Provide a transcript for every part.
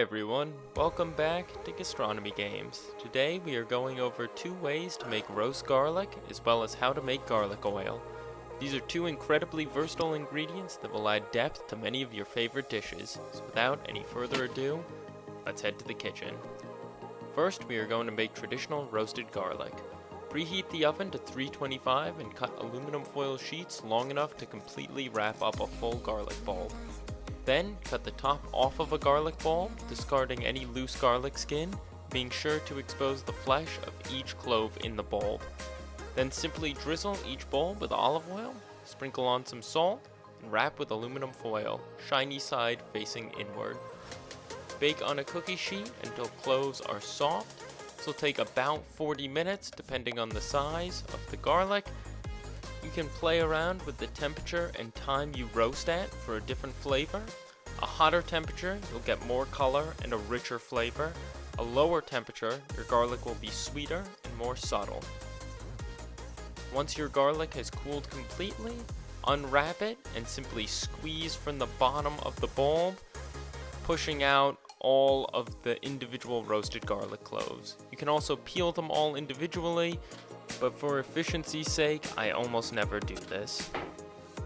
everyone, welcome back to Gastronomy Games. Today we are going over 2 ways to make roast garlic as well as how to make garlic oil. These are 2 incredibly versatile ingredients that will add depth to many of your favorite dishes. So without any further ado, let's head to the kitchen. First we are going to make traditional roasted garlic. Preheat the oven to 325 and cut aluminum foil sheets long enough to completely wrap up a full garlic bulb. Then, cut the top off of a garlic bulb, discarding any loose garlic skin, being sure to expose the flesh of each clove in the bulb. Then simply drizzle each bulb with olive oil, sprinkle on some salt, and wrap with aluminum foil, shiny side facing inward. Bake on a cookie sheet until cloves are soft. This will take about 40 minutes depending on the size of the garlic. You can play around with the temperature and time you roast at for a different flavor. A hotter temperature, you'll get more color and a richer flavor. A lower temperature, your garlic will be sweeter and more subtle. Once your garlic has cooled completely, unwrap it and simply squeeze from the bottom of the bulb, pushing out all of the individual roasted garlic cloves. You can also peel them all individually, but for efficiency's sake, I almost never do this.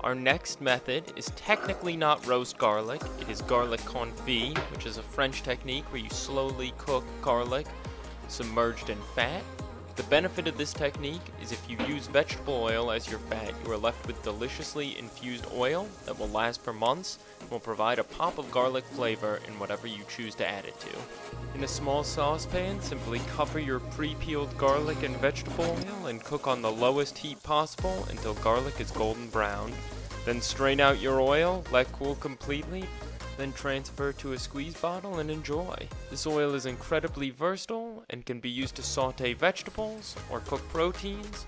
Our next method is technically not roast garlic, it is garlic confit, which is a French technique where you slowly cook garlic submerged in fat. The benefit of this technique is if you use vegetable oil as your fat, you are left with deliciously infused oil that will last for months and will provide a pop of garlic flavor in whatever you choose to add it to. In a small saucepan, simply cover your pre-peeled garlic and vegetable oil and cook on the lowest heat possible until garlic is golden brown. Then strain out your oil, let cool completely, then transfer to a squeeze bottle and enjoy. This oil is incredibly versatile and can be used to saute vegetables or cook proteins,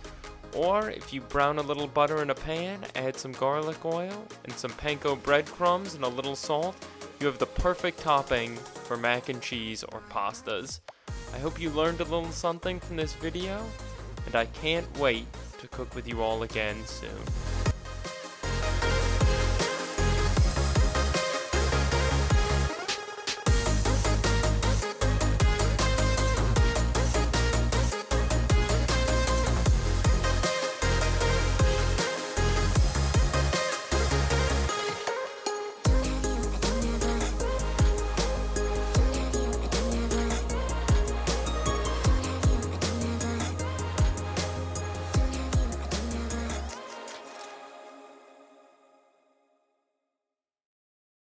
or if you brown a little butter in a pan, add some garlic oil and some panko breadcrumbs and a little salt, you have the perfect topping for mac and cheese or pastas. I hope you learned a little something from this video, and I can't wait to cook with you all again soon.